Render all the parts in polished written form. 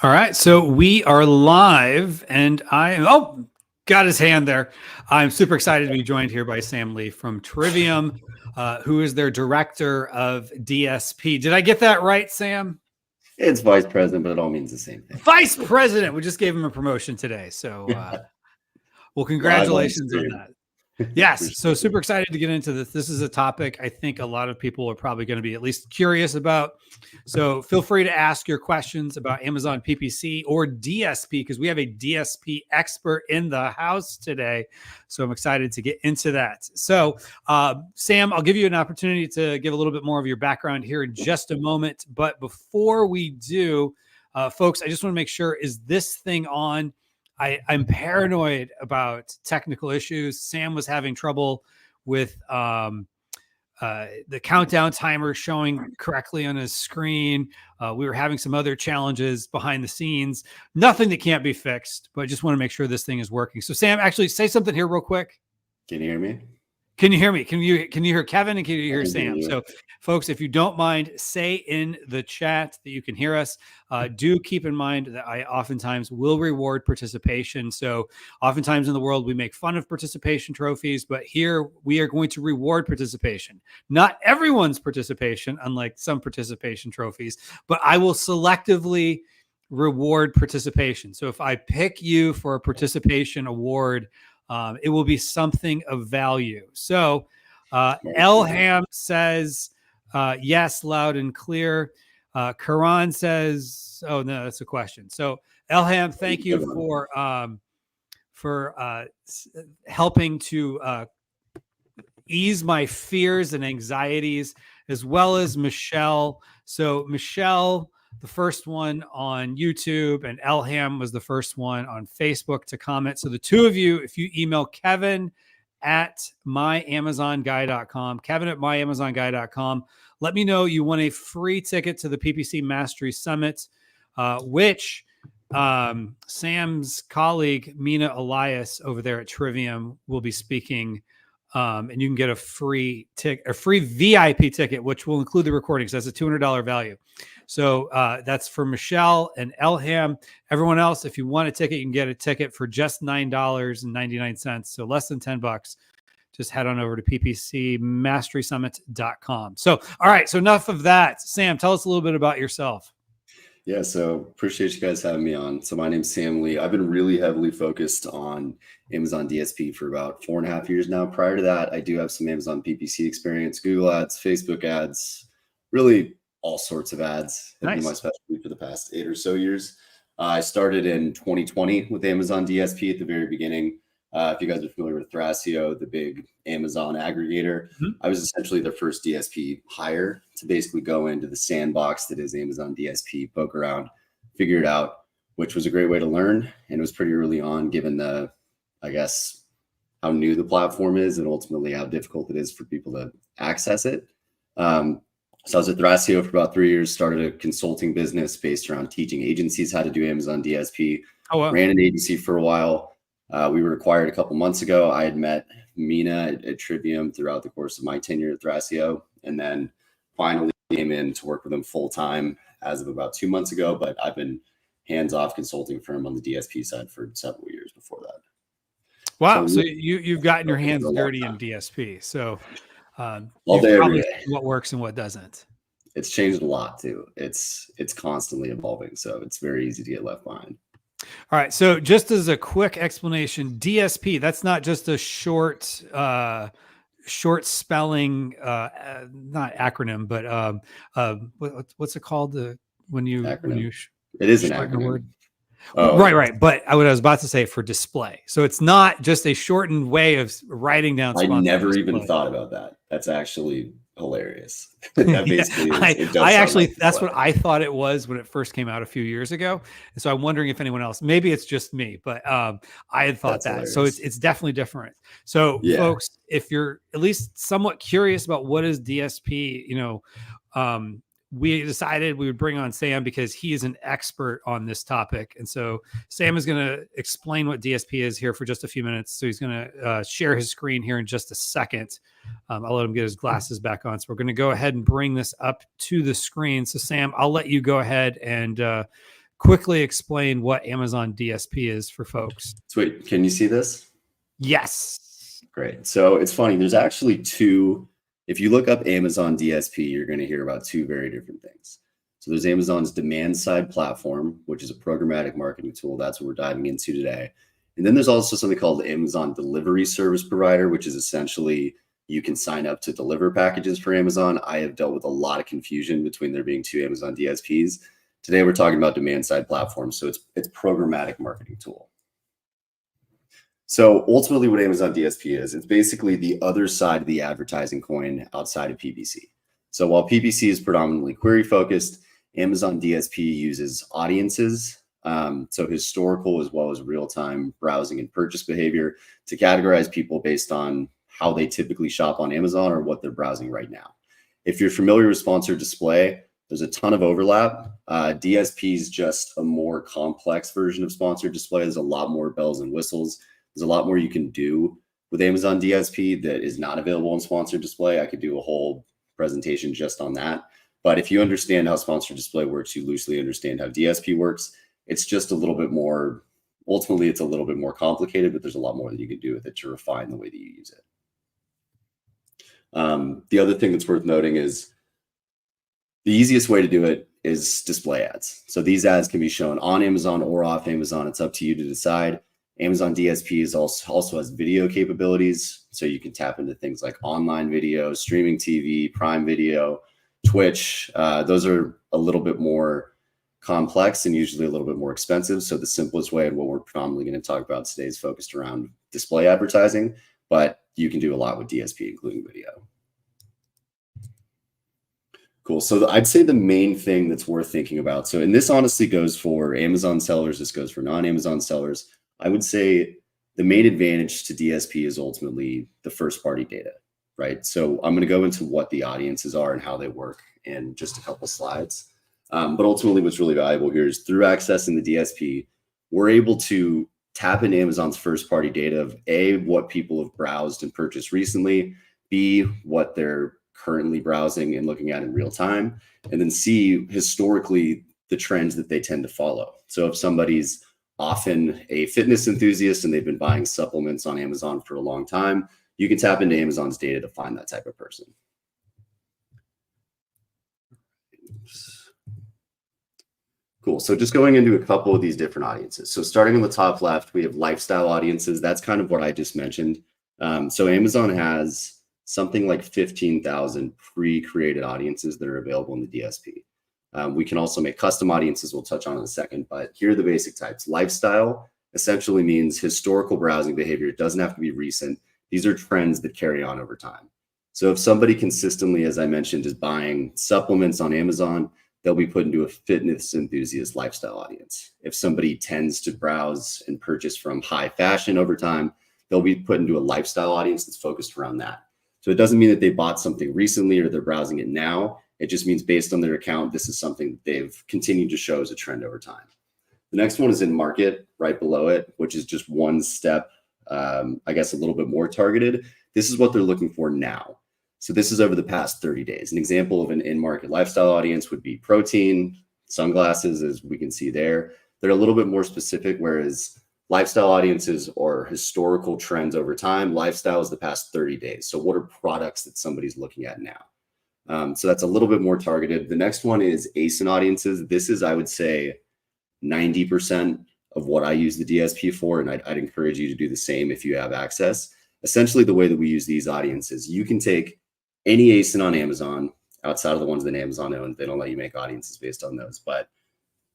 All right, so we are live, and got his hand there. I'm super excited to be joined here by Sam Lee from Trivium, who is their director of DSP. Did I get that right, Sam? It's vice president, but it all means the same thing. Vice president. We just gave him a promotion today, so well, congratulations on that. Yes. So super excited to get into this. This is a topic I think a lot of people are probably going to be at least curious about. So feel free to ask your questions about Amazon PPC or DSP, because we have a DSP expert in the house today. So I'm excited to get into that. So Sam, I'll give you an opportunity to give a little bit more of your background here in just a moment. But before we do, folks, I just want to make sure, is this thing on? I'm paranoid about technical issues. Sam was having trouble with the countdown timer showing correctly on his screen. We were having some other challenges behind the scenes. Nothing that can't be fixed, but I just want to make sure this thing is working. So Sam, actually say something here real quick. Can you hear me? Can you hear me? Can you hear Kevin, and can you hear Sam? So folks, if you don't mind, say in the chat that you can hear us. Do keep in mind that I oftentimes will reward participation. So oftentimes in the world, we make fun of participation trophies, but here we are going to reward participation. Not everyone's participation, unlike some participation trophies, but I will selectively reward participation. So if I pick you for a participation award, it will be something of value. So Elham says, yes, loud and clear. Karan says, oh, no, that's a question. So Elham, thank you for helping to ease my fears and anxieties, as well as Michelle. So Michelle, the first one on YouTube, and Elham was the first one on Facebook to comment. So the two of you, if you email Kevin at myamazonguy.com, Kevin at myamazonguy.com, let me know you want a free ticket to the PPC Mastery Summit, which Sam's colleague, Mina Elias, over there at Trivium, will be speaking. And you can get a free VIP ticket, which will include the recordings. That's a $200 value. So that's for Michelle and Elham. Everyone else, if you want a ticket, you can get a ticket for just $9.99. So less than $10. Just head on over to ppcmasterysummit.com. So, all right. So enough of that. Sam, tell us a little bit about yourself. Yeah, so appreciate you guys having me on. So my name's Sam Lee. I've been really heavily focused on Amazon DSP for about 4.5 years now. Prior to that, I do have some Amazon PPC experience, Google ads, Facebook ads, really all sorts of ads. Have been my specialty for the past 8 or so years. I started in 2020 with Amazon DSP at the very beginning. If you guys are familiar with Thrasio, the big Amazon aggregator, I was essentially the first DSP hire to basically go into the sandbox that is Amazon DSP, poke around, figure it out, which was a great way to learn. And it was pretty early on, given the, I guess, how new the platform is and ultimately how difficult it is for people to access it. So I was at Thrasio for about 3 years, started a consulting business based around teaching agencies how to do Amazon DSP. Oh, wow. Ran an agency for a while. We were acquired a couple months ago. I had met Mina at Trivium throughout the course of my tenure at Thrasio, and then finally came in to work with them full time as of about 2 months ago. But I've been hands-off consulting for him on the DSP side for several years before that. Wow! So you've gotten your hands dirty in DSP. So all day, every day. What works and what doesn't. It's changed a lot too. It's constantly evolving, so it's very easy to get left behind. All right. So just as a quick explanation, DSP, that's not just a short spelling, not acronym, but what's it called? It is an acronym. Word. Oh. Right. But what I was about to say for display. So it's not just a shortened way of writing down. I never even thought about that. That's actually hilarious. That basically that's what I thought it was when it first came out a few years ago. And so I'm wondering if anyone else, maybe it's just me, but I had thought that. Hilarious. So it's definitely different. So folks, if you're at least somewhat curious about what is DSP, we decided we would bring on Sam because he is an expert on this topic. And so Sam is going to explain what DSP is here for just a few minutes. So he's going to share his screen here in just a second. I'll let him get his glasses back on. So we're going to go ahead and bring this up to the screen. So Sam, I'll let you go ahead and quickly explain what Amazon DSP is for folks. Sweet. Can you see this? Yes. Great. So it's funny. There's actually two. If you look up Amazon DSP, you're going to hear about two very different things. So there's Amazon's demand side platform, which is a programmatic marketing tool. That's what we're diving into today. And then there's also something called the Amazon Delivery Service Provider, which is essentially you can sign up to deliver packages for Amazon. I have dealt with a lot of confusion between there being two Amazon DSPs. Today, we're talking about demand side platforms. So it's programmatic marketing tool. So ultimately what Amazon DSP is, it's basically the other side of the advertising coin outside of PPC. So while PPC is predominantly query focused, Amazon DSP uses audiences, so historical as well as real-time browsing and purchase behavior to categorize people based on how they typically shop on Amazon or what they're browsing right now. If you're familiar with sponsored display, there's a ton of overlap. DSP is just a more complex version of sponsored display. There's a lot more bells and whistles. There's a lot more you can do with Amazon DSP that is not available in sponsored display. I could do a whole presentation just on that. But if you understand how sponsored display works, you loosely understand how DSP works. It's just a little bit more, ultimately it's a little bit more complicated, but there's a lot more that you can do with it to refine the way that you use it. The other thing that's worth noting is the easiest way to do it is display ads. So these ads can be shown on Amazon or off Amazon. It's up to you to decide. Amazon DSP is also has video capabilities. So you can tap into things like online video, streaming TV, Prime Video, Twitch. Those are a little bit more complex and usually a little bit more expensive. So the simplest way and what we're predominantly going to talk about today is focused around display advertising, but you can do a lot with DSP, including video. Cool. So I'd say the main thing that's worth thinking about. So, and this honestly goes for Amazon sellers. This goes for non-Amazon sellers. I would say the main advantage to DSP is ultimately the first party data, right? So I'm going to go into what the audiences are and how they work in just a couple slides. But ultimately what's really valuable here is through accessing the DSP, we're able to tap into Amazon's first party data of A, what people have browsed and purchased recently, B, what they're currently browsing and looking at in real time, and then C, historically, the trends that they tend to follow. So if somebody's often a fitness enthusiast and they've been buying supplements on Amazon for a long time, you can tap into Amazon's data to find that type of person. Cool. So just going into a couple of these different audiences. So starting on the top left, we have lifestyle audiences. That's kind of what I just mentioned. So Amazon has something like 15,000 pre-created audiences that are available in the DSP. We can also make custom audiences we'll touch on in a second, but here are the basic types. Lifestyle essentially means historical browsing behavior. It doesn't have to be recent. These are trends that carry on over time. So if somebody consistently, as I mentioned, is buying supplements on Amazon, they'll be put into a fitness enthusiast lifestyle audience. If somebody tends to browse and purchase from high fashion over time, they'll be put into a lifestyle audience that's focused around that. So it doesn't mean that they bought something recently or they're browsing it now. It just means based on their account, this is something that they've continued to show as a trend over time. The next one is in market, right below it, which is just one step, I guess, a little bit more targeted. This is what they're looking for now. So this is over the past 30 days. An example of an in-market lifestyle audience would be protein, sunglasses, as we can see there. They're a little bit more specific, whereas lifestyle audiences are historical trends over time. Lifestyle is the past 30 days. So what are products that somebody's looking at now? So that's a little bit more targeted. The next one is ASIN audiences. This is, I would say, 90% of what I use the DSP for, and I'd encourage you to do the same if you have access. Essentially, the way that we use these audiences, you can take any ASIN on Amazon, outside of the ones that Amazon owns. They don't let you make audiences based on those, but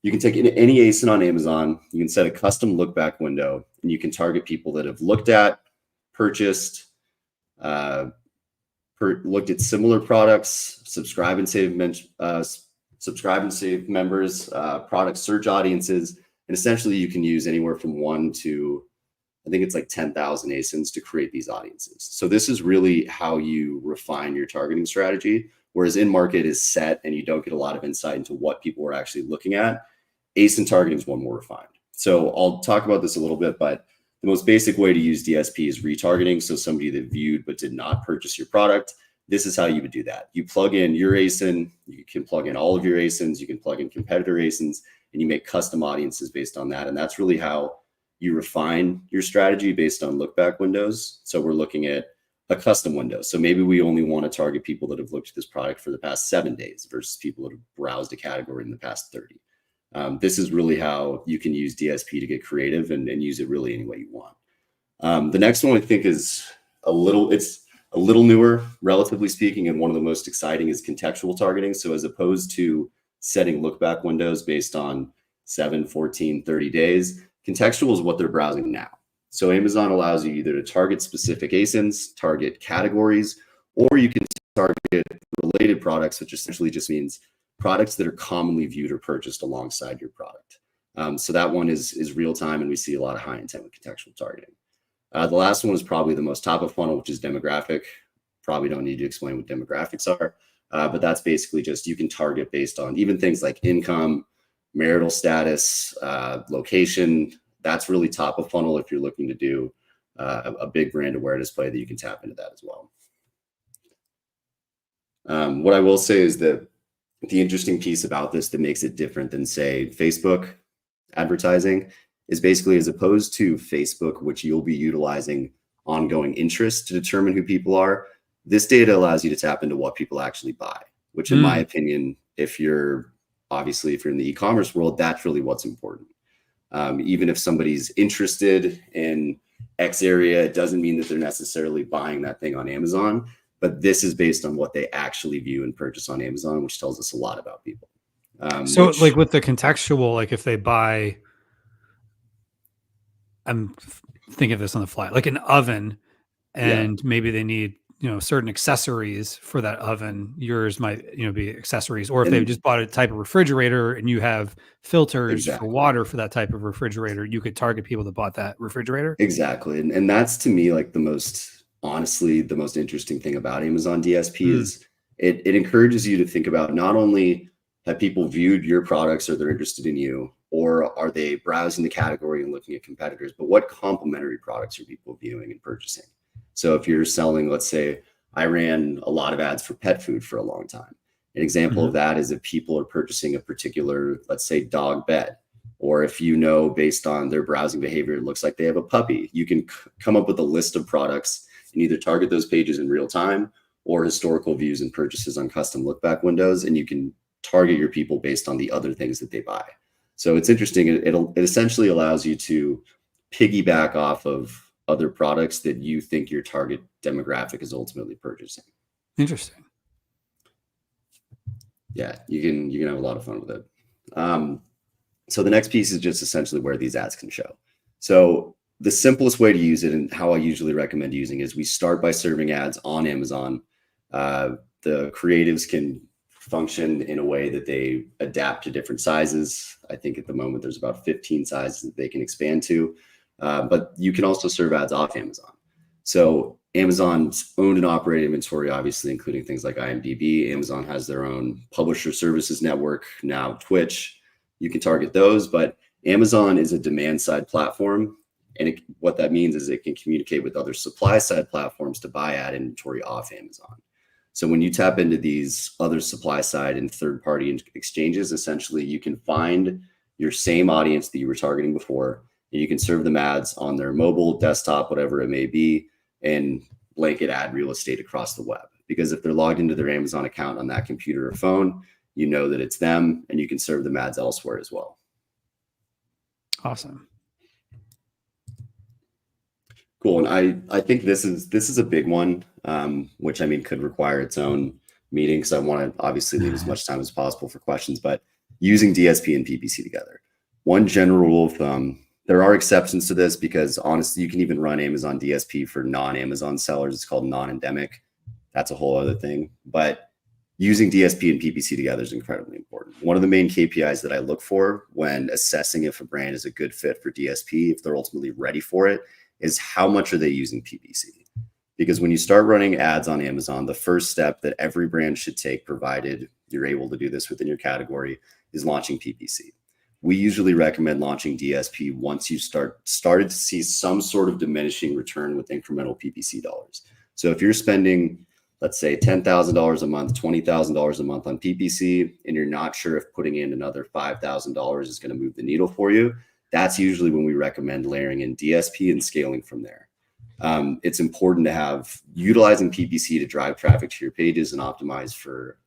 you can take any ASIN on Amazon, you can set a custom look back window, and you can target people that have looked at, purchased, looked at similar products, subscribe and save members, product search audiences, and essentially you can use anywhere from 1 to, I think it's like 10,000 ASINs to create these audiences. So this is really how you refine your targeting strategy, whereas in market is set and you don't get a lot of insight into what people are actually looking at. ASIN targeting is one more refined. So I'll talk about this a little bit, but the most basic way to use DSP is retargeting. So somebody that viewed but did not purchase your product, this is how you would do that. You plug in your ASIN, you can plug in all of your ASINs, you can plug in competitor ASINs, and you make custom audiences based on that. And that's really how you refine your strategy based on look back windows. So we're looking at a custom window. So maybe we only want to target people that have looked at this product for the past 7 days versus people that have browsed a category in the past 30. This is really how you can use DSP to get creative and use it really any way you want. The next one I think is it's a little newer, relatively speaking, and one of the most exciting is contextual targeting. So as opposed to setting look back windows based on 7, 14, 30 days, contextual is what they're browsing now. So Amazon allows you either to target specific ASINs, target categories, or you can target related products, which essentially just means products that are commonly viewed or purchased alongside your product. So that one is real time, and we see a lot of high intent with contextual targeting. The last one is probably the most top of funnel, which is demographic. Probably don't need to explain what demographics are, but that's basically just you can target based on even things like income, marital status, location. That's really top of funnel if you're looking to do a big brand awareness play that you can tap into that as well. What I will say is that the interesting piece about this that makes it different than, say, Facebook advertising is basically as opposed to Facebook, which you'll be utilizing ongoing interest to determine who people are, this data allows you to tap into what people actually buy, which in my opinion, if you're in the e-commerce world, that's really what's important. Even if somebody's interested in X area, it doesn't mean that they're necessarily buying that thing on Amazon, but this is based on what they actually view and purchase on Amazon, which tells us a lot about people. Like with the contextual, like if they buy, I'm thinking of this on the fly, like an oven, and maybe they need, certain accessories for that oven. Yours might, be accessories, or if they've just bought a type of refrigerator and you have filters for water for that type of refrigerator, you could target people that bought that refrigerator. Exactly. And that's to me, like the most interesting thing about Amazon DSP is it encourages you to think about not only have people viewed your products or they're interested in you, or are they browsing the category and looking at competitors, but what complementary products are people viewing and purchasing? So if you're selling, let's say I ran a lot of ads for pet food for a long time. An example of that is if people are purchasing a particular, let's say, dog bed, or if based on their browsing behavior, it looks like they have a puppy, you can come up with a list of products and either target those pages in real time or historical views and purchases on custom look back windows. And you can target your people based on the other things that they buy. So it's interesting. It essentially allows you to piggyback off of other products that you think your target demographic is ultimately purchasing. Interesting. Yeah, you can have a lot of fun with it. So the next piece is just essentially where these ads can show. So the simplest way to use it and how I usually recommend using is we start by serving ads on Amazon. The creatives can function in a way that they adapt to different sizes. I think at the moment there's about 15 sizes that they can expand to, but you can also serve ads off Amazon. So Amazon's owned and operated inventory, obviously, including things like IMDb. Amazon has their own publisher services network, now Twitch. You can target those, but Amazon is a demand side platform. And what that means is it can communicate with other supply side platforms to buy ad inventory off Amazon. So when you tap into these other supply side and third party exchanges, essentially you can find your same audience that you were targeting before, and you can serve them ads on their mobile, desktop, whatever it may be, and blanket ad real estate across the web. Because if they're logged into their Amazon account on that computer or phone, you know that it's them, and you can serve them ads elsewhere as well. Awesome. Cool. And I think this is a big one, which I mean could require its own meeting, because I want to obviously leave as much time as possible for questions. But using DSP and PPC together, one general rule of thumb, there are exceptions to this, because honestly, you can even run Amazon DSP for non-Amazon sellers. It's called non-endemic. That's a whole other thing. But using DSP and PPC together is incredibly important. One of the main KPIs that I look for when assessing if a brand is a good fit for DSP, if they're ultimately ready for it, is how much are they using PPC? Because when you start running ads on Amazon, the first step that every brand should take, provided you're able to do this within your category, is launching PPC. We usually recommend launching DSP once you started to see some sort of diminishing return with incremental PPC dollars. So if you're spending let's say $10,000 a month, $20,000 a month on PPC, and you're not sure if putting in another $5,000 is going to move the needle for you, that's usually when we recommend layering in DSP and scaling from there. It's important to have utilizing PPC to drive traffic to your pages and optimize for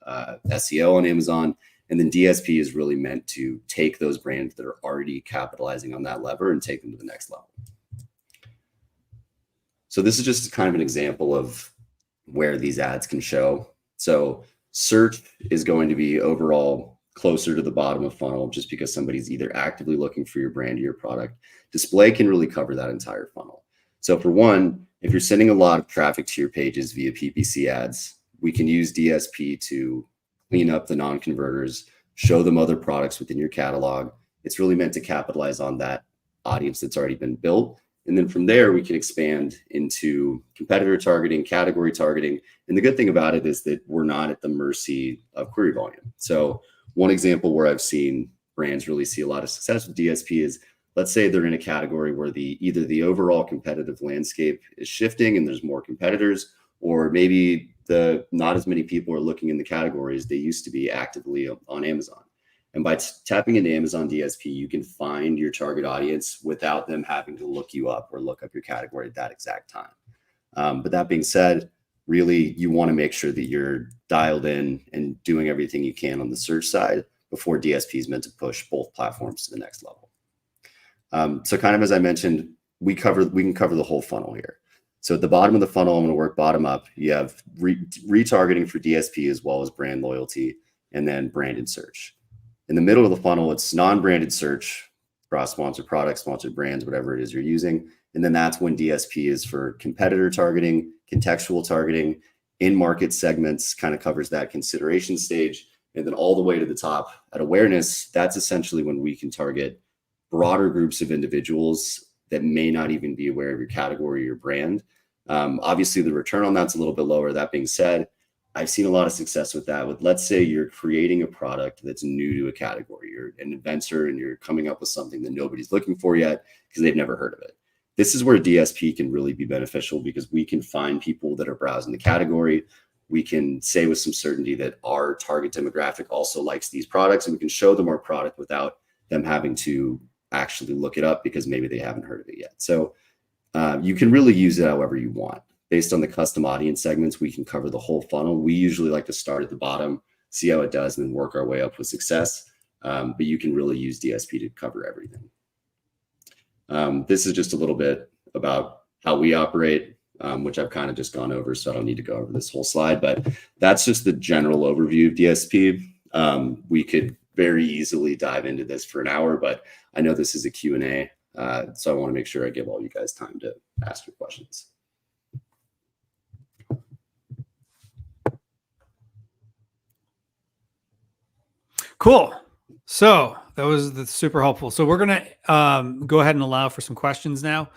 SEO on Amazon. And then DSP is really meant to take those brands that are already capitalizing on that lever and take them to the next level. So this is just kind of an example of where these ads can show. So search is going to be overall closer to the bottom of funnel just because somebody's either actively looking for your brand or your product. Display can really cover that entire funnel. So for one, if you're sending a lot of traffic to your pages via PPC ads, we can use DSP to clean up the non-converters, show them other products within your catalog. It's really meant to capitalize on that audience that's already been built. And then from there, we can expand into competitor targeting, category targeting. And the good thing about it is that we're not at the mercy of query volume. So one example where I've seen brands really see a lot of success with DSP is, let's say they're in a category where either the overall competitive landscape is shifting and there's more competitors, or maybe not as many people are looking in the category as they used to be actively on Amazon. And by tapping into Amazon DSP, you can find your target audience without them having to look you up or look up your category at that exact time. But that being said, really, you want to make sure that you're dialed in and doing everything you can on the search side before DSP is meant to push both platforms to the next level. So kind of as I mentioned, we can cover the whole funnel here. So at the bottom of the funnel, I'm going to work bottom up. You have retargeting for DSP as well as brand loyalty, and then branded search. In the middle of the funnel, it's non-branded search across sponsored products, sponsored brands, whatever it is you're using. And then that's when DSP is for competitor targeting, contextual targeting, in-market segments, kind of covers that consideration stage. And then all the way to the top at awareness, that's essentially when we can target broader groups of individuals that may not even be aware of your category or your brand. Obviously, the return on that's a little bit lower. That being said, I've seen a lot of success with that. With, let's say you're creating a product that's new to a category. You're an inventor and you're coming up with something that nobody's looking for yet because they've never heard of it. This is where DSP can really be beneficial because we can find people that are browsing the category. We can say with some certainty that our target demographic also likes these products, and we can show them our product without them having to actually look it up because maybe they haven't heard of it yet. So you can really use it however you want. Based on the custom audience segments, we can cover the whole funnel. We usually like to start at the bottom, see how it does, and then work our way up with success. But you can really use DSP to cover everything. This is just a little bit about how we operate, which I've kind of just gone over, so I don't need to go over this whole slide. But that's just the general overview of DSP. We could very easily dive into this for an hour, but I know this is a Q&A, so I want to make sure I give all you guys time to ask your questions. Cool. So that was super helpful. So we're going to go ahead and allow for some questions now.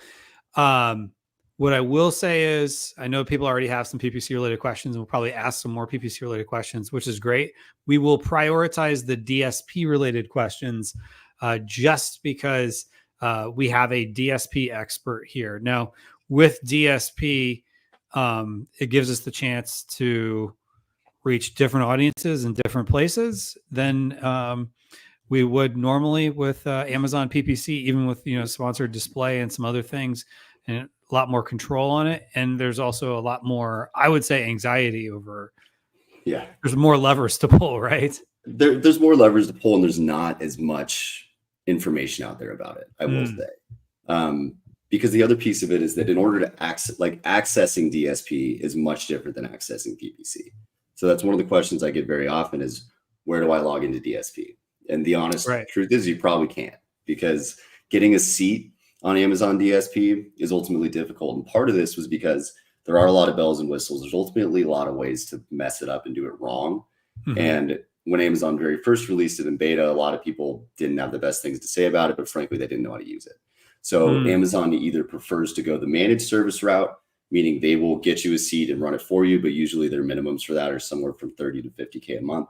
What I will say is, I know people already have some PPC related questions, and we'll probably ask some more PPC related questions, which is great. We will prioritize the DSP related questions just because we have a DSP expert here. Now, with DSP, it gives us the chance to reach different audiences in different places than we would normally with Amazon PPC, even with sponsored display and some other things, and a lot more control on it. And there's also a lot more, I would say, anxiety over. Yeah, there's more levers to pull, right? There's more levers to pull, and there's not as much information out there about it, I will say. Because the other piece of it is that in order to accessing DSP is much different than accessing PPC. So that's one of the questions I get very often is, where do I log into DSP? And the honest truth is you probably can't, because getting a seat on Amazon DSP is ultimately difficult. And part of this was because there are a lot of bells and whistles. There's ultimately a lot of ways to mess it up and do it wrong. Mm-hmm. And when Amazon very first released it in beta, a lot of people didn't have the best things to say about it, but frankly, they didn't know how to use it. So Amazon either prefers to go the managed service route, meaning they will get you a seat and run it for you, but usually their minimums for that are somewhere from 30 to 50K a month.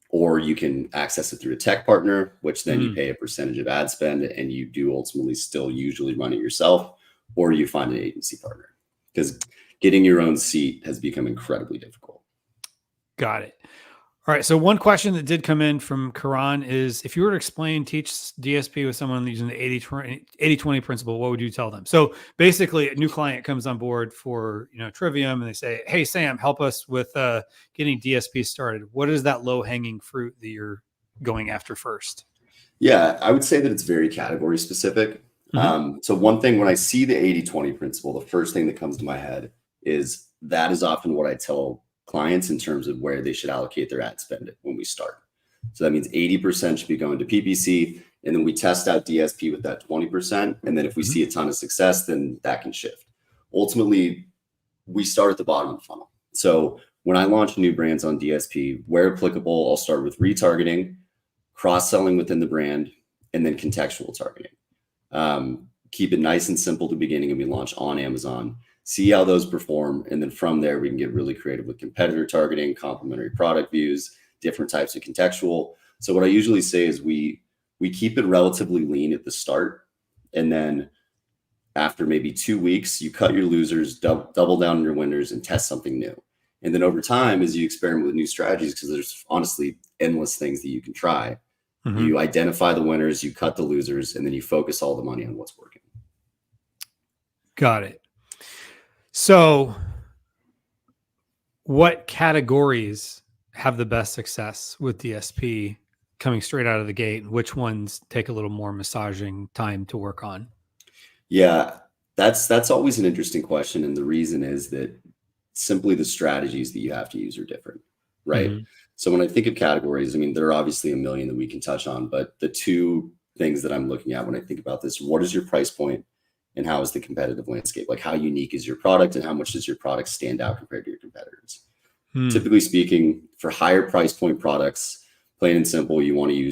Or you can access it through a tech partner, which then you pay a percentage of ad spend, and you do ultimately still usually run it yourself, or you find an agency partner. because getting your own seat has become incredibly difficult. Got it. All right. So one question that did come in from Karan is, if you were to teach DSP with someone using the 80-20 principle, what would you tell them? So basically a new client comes on board for, Trivium, and they say, hey, Sam, help us with getting DSP started. What is that low hanging fruit that you're going after first? Yeah, I would say that it's very category specific. So one thing, when I see the 80-20 principle, the first thing that comes to my head is that is often what I tell clients in terms of where they should allocate their ad spend when we start. So that means 80% should be going to PPC, and then we test out DSP with that 20%. And then if we see a ton of success, then that can shift. Ultimately, we start at the bottom of the funnel. So when I launch new brands on DSP, where applicable, I'll start with retargeting, cross-selling within the brand, and then contextual targeting. Keep it nice and simple at the beginning, and we launch on Amazon. See how those perform, and then from there we can get really creative with competitor targeting, complementary product views, different types of contextual. So what I usually say is we keep it relatively lean at the start, and then after maybe 2 weeks, you cut your losers, double down on your winners, and test something new. And then over time, as you experiment with new strategies, because there's honestly endless things that you can try, you identify the winners, you cut the losers, and then you focus all the money on what's working. Got it. So what categories have the best success with DSP coming straight out of the gate? Which ones take a little more massaging time to work on? Yeah, that's always an interesting question. And the reason is that simply the strategies that you have to use are different, right? So when I think of categories, I mean, there are obviously a million that we can touch on, but the two things that I'm looking at when I think about this, what is your price point? And how is the competitive landscape? Like, how unique is your product, and how much does your product stand out compared to your competitors? Typically speaking, for higher price point products, plain and simple, you want to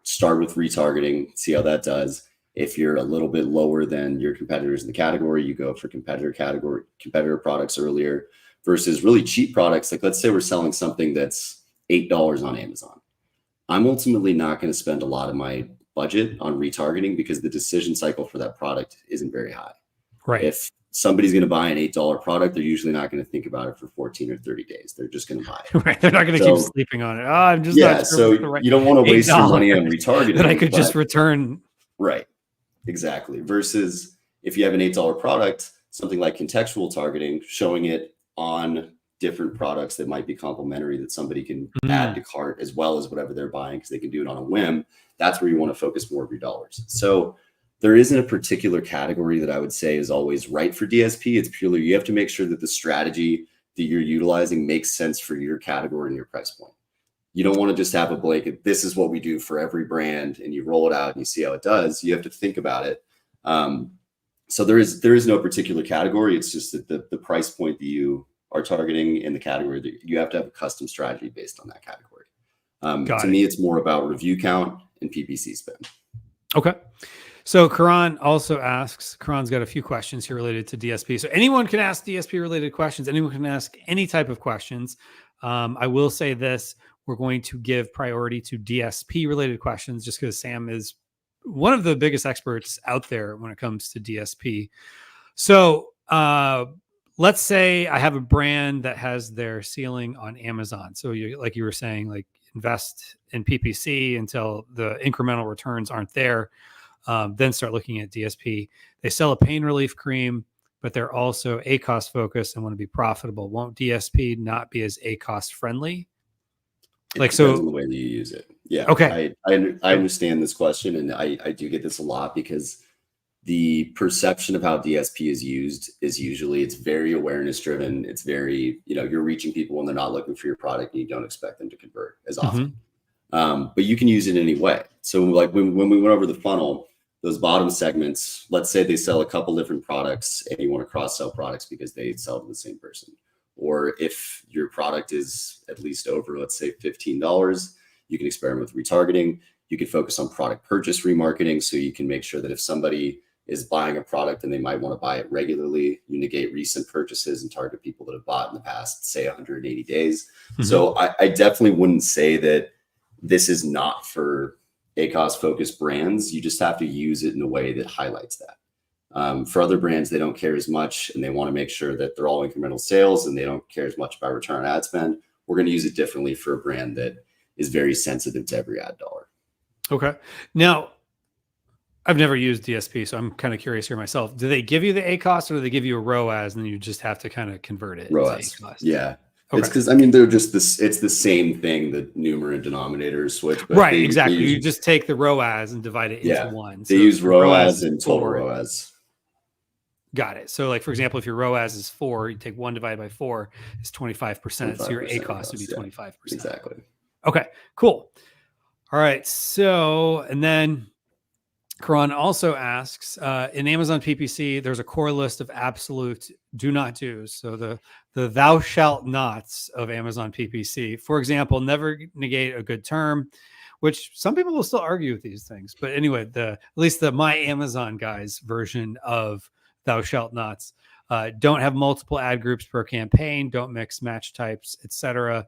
start with retargeting, see how that does. If you're a little bit lower than your competitors in the category, you go for competitor products earlier, versus really cheap products. Like, let's say we're selling something that's $8 on Amazon. I'm ultimately not going to spend a lot of my budget on retargeting because the decision cycle for that product isn't very high. Right. If somebody's going to buy an $8 product, they're usually not going to think about it for 14 or 30 days. They're just going to buy it. Right. They're not going to keep sleeping on it. Oh, I'm just not sure. So you don't want to waste your money on retargeting that I could just return. Right. Exactly. Versus if you have an $8 product, something like contextual targeting, showing it on different products that might be complementary that somebody can add to cart as well as whatever they're buying, because they can do it on a whim. That's where you want to focus more of your dollars. So there isn't a particular category that I would say is always right for DSP. It's purely, you have to make sure that the strategy that you're utilizing makes sense for your category and your price point. You don't want to just have a blanket, this is what we do for every brand, and you roll it out and you see how it does. You have to think about it. So there is no particular category. It's just that the price point that you are targeting in the category, that you have to have a custom strategy based on that category. To me, it's more about review count and PPC spend. Okay. So Karan also asks, Karan's got a few questions here related to DSP. So anyone can ask DSP related questions. Anyone can ask any type of questions. I will say this, we're going to give priority to DSP related questions just because Sam is one of the biggest experts out there when it comes to DSP. So let's say I have a brand that has their ceiling on Amazon. So like you were saying, like invest in PPC until the incremental returns aren't there. Then start looking at DSP. They sell a pain relief cream, but they're also ACOS focused and want to be profitable. Won't DSP not be as ACOS friendly? It depends on the way that you use it. Yeah. Okay. I understand this question, and I do get this a lot because the perception of how DSP is used is usually, it's very awareness driven. It's very, you're reaching people when they're not looking for your product and you don't expect them to convert as often. But you can use it in any way. So like when we went over the funnel, those bottom segments, let's say they sell a couple different products and you want to cross sell products because they sell to the same person. Or if your product is at least over, let's say $15, you can experiment with retargeting. You can focus on product purchase remarketing. So you can make sure that if somebody is buying a product and they might want to buy it regularly, you negate recent purchases and target people that have bought in the past, say 180 days. So I definitely wouldn't say that this is not for ACOS focused brands. You just have to use it in a way that highlights that. For other brands, they don't care as much, and they want to make sure that they're all incremental sales, and they don't care as much about return on ad spend. We're going to use it differently for a brand that is very sensitive to every ad dollar. Okay. Now, I've never used DSP, so I'm kind of curious here myself. Do they give you the ACoS, or do they give you a ROAS and then you just have to kind of convert it ROAS. into ACoS? Yeah. Okay. It's because, I mean, they're just this, it's the same thing, the numerator and denominator switch. But right, exactly. You just take the ROAS and divide it into one. They So use ROAS is and total 4. ROAS. Got it. So like, for example, if your ROAS is 4, you take 1 divided by 4 is 25%. So your ACoS would be 25%. Exactly. Okay, cool. All right. So, and then Karan also asks, in Amazon PPC, there's a core list of absolute do not do's. So the thou shalt nots of Amazon PPC. For example, never negate a good term, which some people will still argue with these things. But anyway, at least the My Amazon guys version of thou shalt nots. Don't have multiple ad groups per campaign. Don't mix match types, etc.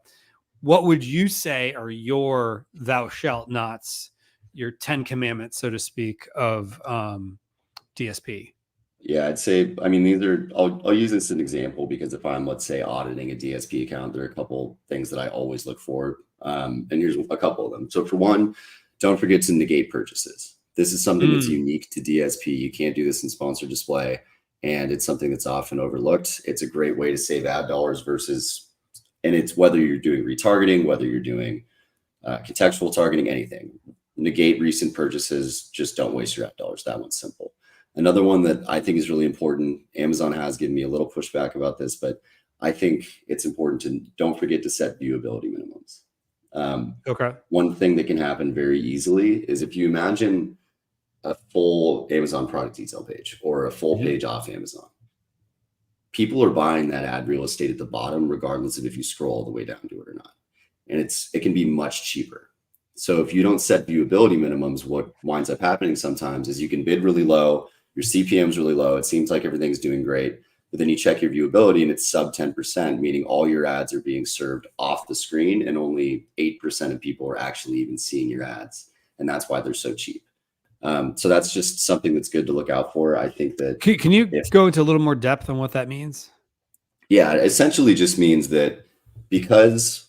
What would you say are your thou shalt nots, your 10 commandments, so to speak, of DSP? Yeah, I'd say, I mean, I'll use this as an example, because if I'm, let's say, auditing a DSP account, there are a couple things that I always look for. And here's a couple of them. So for one, don't forget to negate purchases. This is something that's unique to DSP. You can't do this in sponsored display, and it's something that's often overlooked. It's a great way to save ad dollars and it's whether you're doing retargeting, whether you're doing contextual targeting, anything. Negate recent purchases. Just don't waste your ad dollars. That one's simple. Another one that I think is really important, Amazon has given me a little pushback about this, but I think it's important to don't forget to set viewability minimums. Okay. One thing that can happen very easily is if you imagine a full Amazon product detail page or a full page off Amazon, people are buying that ad real estate at the bottom, regardless of if you scroll all the way down to it or not. And it can be much cheaper. So if you don't set viewability minimums, what winds up happening sometimes is you can bid really low, your CPM is really low, it seems like everything's doing great, but then you check your viewability and it's sub 10%, meaning all your ads are being served off the screen and only 8% of people are actually even seeing your ads. And that's why they're so cheap. So that's just something that's good to look out for. I think that. Can you go into a little more depth on what that means? Yeah, it essentially just means that because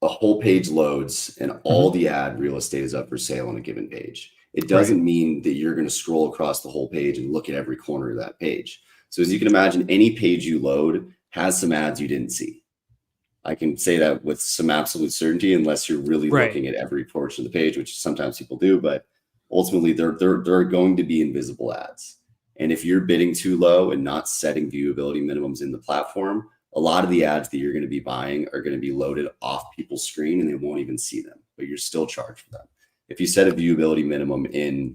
a whole page loads and all the ad real estate is up for sale on a given page, it doesn't mean that you're going to scroll across the whole page and look at every corner of that page. So as you can imagine, any page you load has some ads you didn't see. I can say that with some absolute certainty, unless you're really looking at every portion of the page, which sometimes people do, but ultimately there are going to be invisible ads. And if you're bidding too low and not setting viewability minimums in the platform, a lot of the ads that you're going to be buying are going to be loaded off people's screen and they won't even see them, but you're still charged for them. If you set a viewability minimum in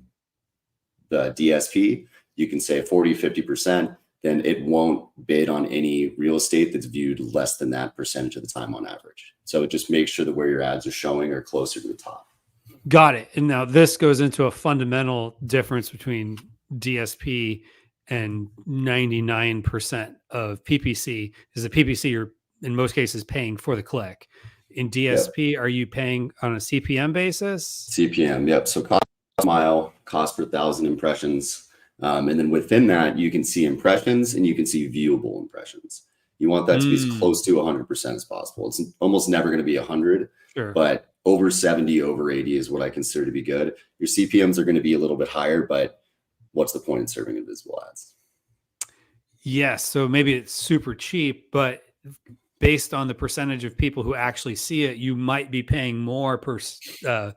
the DSP, you can say 40, 50%, then it won't bid on any real estate that's viewed less than that percentage of the time on average. So it just makes sure that where your ads are showing are closer to the top. Got it. And now this goes into a fundamental difference between DSP and 99% of PPC. Is the PPC you're in most cases paying for the click. In DSP, are you paying on a CPM basis? CPM, yep. So cost per mile, cost per 1,000 impressions. And then within that, you can see impressions and you can see viewable impressions. You want that to be as close to 100% as possible. It's almost never going to be 100, but over 70, over 80 is what I consider to be good. Your CPMs are going to be a little bit higher, but what's the point in serving invisible ads? Yes. So maybe it's super cheap, but based on the percentage of people who actually see it, you might be paying more per viewable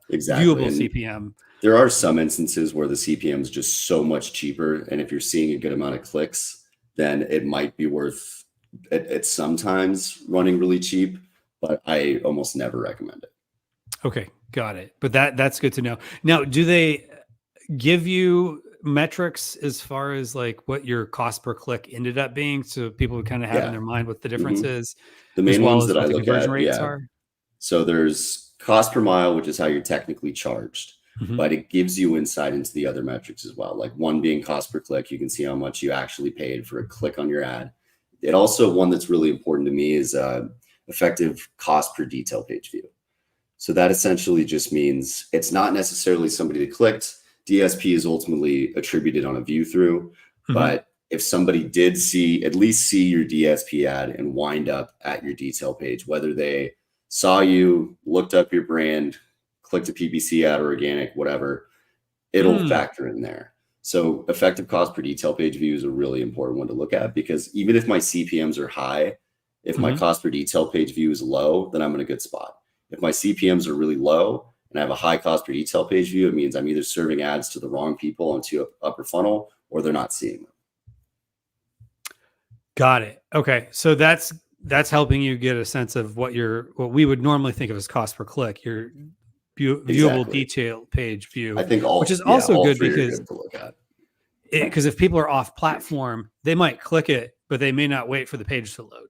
CPM. There are some instances where the CPM is just so much cheaper. And if you're seeing a good amount of clicks, then it might be worth it sometimes running really cheap, but I almost never recommend it. Okay, got it. But that's good to know. Now, do they give you metrics as far as like what your cost per click ended up being, so people would kind of have in their mind what the difference is? The main ones that I look at, rates are? So there's cost per mile, which is how you're technically charged, but it gives you insight into the other metrics as well. Like one being cost per click, you can see how much you actually paid for a click on your ad. It also, one that's really important to me is effective cost per detail page view. So that essentially just means it's not necessarily somebody that clicked DSP is ultimately attributed on a view through, but if somebody did at least see your DSP ad and wind up at your detail page, whether they saw you, looked up your brand, clicked a PPC ad or organic, whatever, it'll factor in there. So effective cost per detail page view is a really important one to look at, because even if my CPMs are high, if my cost per detail page view is low, then I'm in a good spot. If my CPMs are really low and I have a high cost per detail page view, it means I'm either serving ads to the wrong people onto upper funnel, or they're not seeing them. Got it. Okay. So that's helping you get a sense of what we would normally think of as cost per click, your viewable detail page view. I think which is also good because good to look at. Because if people are off platform, they might click it, but they may not wait for the page to load.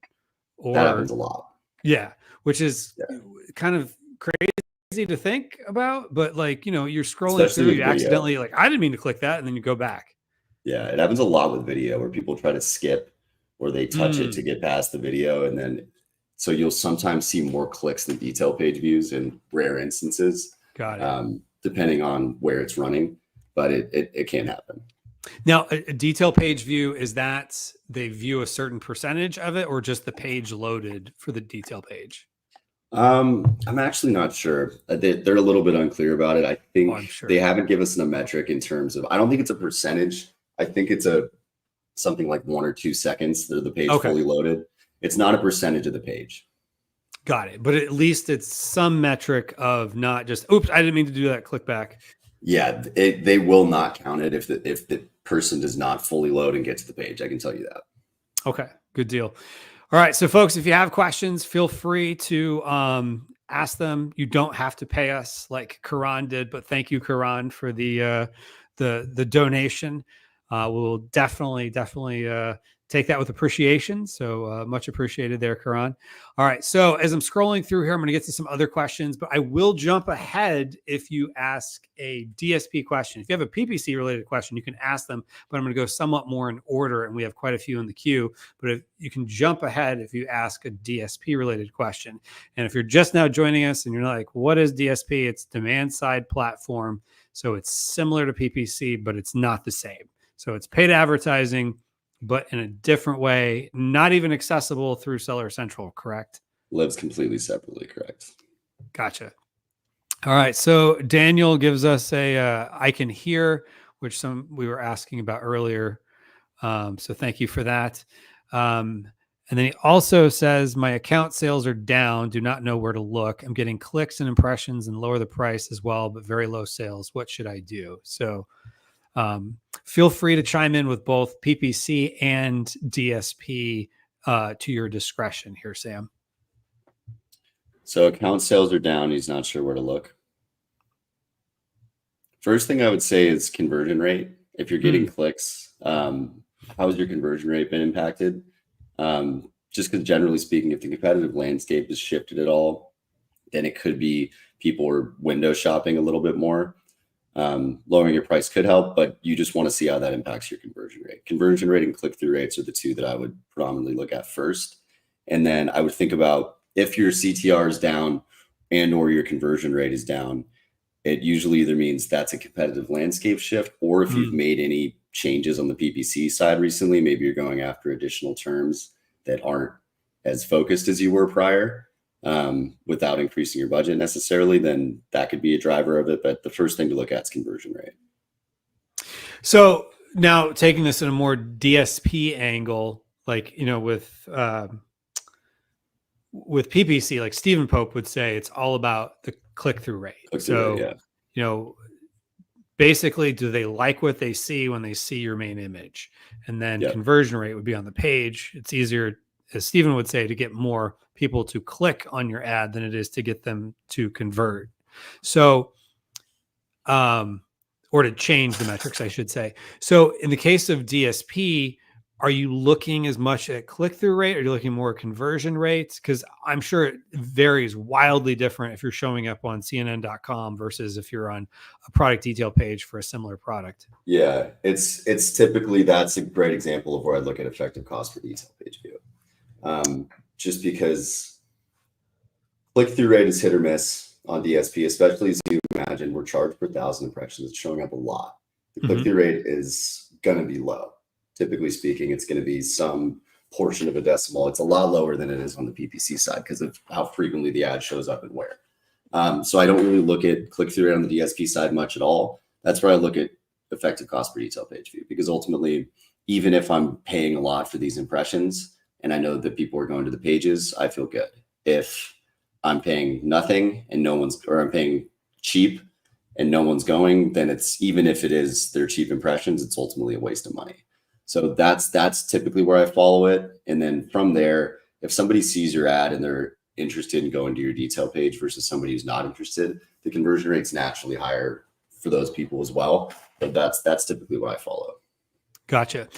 That happens a lot. Yeah. Which is kind of crazy to think about, but like, you're scrolling through, you accidentally I didn't mean to click that. And then you go back. Yeah. It happens a lot with video where people try to skip, or they touch it to get past the video. And then, so you'll sometimes see more clicks than detail page views in rare instances. Got it. Depending on where it's running, but it can happen. Now, a detail page view, is that they view a certain percentage of it, or just the page loaded for the detail page? I'm actually not sure. They're a little bit unclear about it. I think they haven't given us a metric in terms of, I don't think it's a percentage. I think it's something like 1 or 2 seconds that the page fully loaded. It's not a percentage of the page. Got it. But at least it's some metric of not just, oops, I didn't mean to do that, click back. Yeah, they will not count it if the person does not fully load and get to the page. I can tell you that. Okay, good deal. All right, so folks, if you have questions, feel free to ask them. You don't have to pay us like Karan did, but thank you, Karan, for the donation. We'll definitely take that with appreciation. So much appreciated there, Karan. All right. So as I'm scrolling through here, I'm going to get to some other questions, but I will jump ahead if you ask a DSP question. If you have a PPC related question, you can ask them, but I'm going to go somewhat more in order, and we have quite a few in the queue. But if you can jump ahead if you ask a DSP related question. And if you're just now joining us and you're like, what is DSP? It's demand side platform. So it's similar to PPC, but it's not the same. So it's paid advertising, but in a different way, not even accessible through Seller Central, correct? Lives completely separately, correct. Gotcha. All right. So Daniel gives us I can hear, which we were asking about earlier. So thank you for that. And then he also says, my account sales are down. Do not know where to look. I'm getting clicks and impressions and lower the price as well, but very low sales. What should I do? So feel free to chime in with both PPC and DSP to your discretion here, Sam. So account sales are down. He's not sure where to look. First thing I would say is conversion rate. If you're getting clicks, how has your conversion rate been impacted? Just because generally speaking, if the competitive landscape has shifted at all, then it could be people are window shopping a little bit more. Lowering your price could help, but you just want to see how that impacts your conversion rate. Conversion rate and click-through rates are the two that I would predominantly look at first. And then I would think about if your CTR is down and or your conversion rate is down, it usually either means that's a competitive landscape shift, or if you've made any changes on the PPC side recently, maybe you're going after additional terms that aren't as focused as you were prior. Without increasing your budget necessarily, then that could be a driver of it. But the first thing to look at is conversion rate. So now taking this in a more DSP angle, like, with PPC, like Stephen Pope would say, it's all about the click-through rate. Basically, do they like what they see when they see your main image? And then conversion rate would be on the page. It's easier, as Stephen would say, to get more people to click on your ad than it is to get them to convert. So, or to change the metrics, I should say. So in the case of DSP, are you looking as much at click-through rate, or are you looking more at conversion rates? Because I'm sure it varies wildly different if you're showing up on CNN.com versus if you're on a product detail page for a similar product. Yeah, it's typically, that's a great example of where I look at effective cost per detail page view. Just because click-through rate is hit or miss on DSP, especially zoom imagine, we're charged per 1,000 impressions. It's showing up a lot. The Mm-hmm. click-through rate is going to be low. Typically speaking, it's going to be some portion of a decimal. It's a lot lower than it is on the PPC side because of how frequently the ad shows up and where. So I don't really look at click-through rate on the DSP side much at all. That's where I look at effective cost per detail page view, because ultimately, even if I'm paying a lot for these impressions and I know that people are going to the pages, I feel good. If I'm paying nothing and I'm paying cheap and no one's going, then it's, even if it is their cheap impressions, it's ultimately a waste of money. So that's typically where I follow it. And then from there, if somebody sees your ad and they're interested in going to your detail page versus somebody who's not interested, the conversion rate's naturally higher for those people as well. But that's typically what I follow. Gotcha.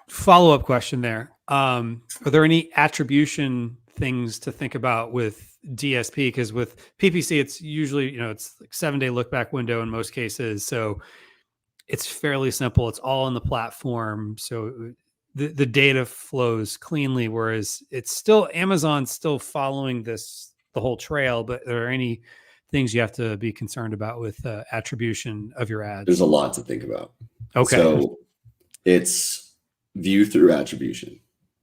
Follow-up question there. Are there any attribution things to think about with DSP? Because with PPC, it's usually, it's like 7-day look back window in most cases. So it's fairly simple. It's all on the platform. So the data flows cleanly, whereas it's still, Amazon's still following the whole trail, but are there any things you have to be concerned about with attribution of your ads? There's a lot to think about. Okay. So it's view through attribution,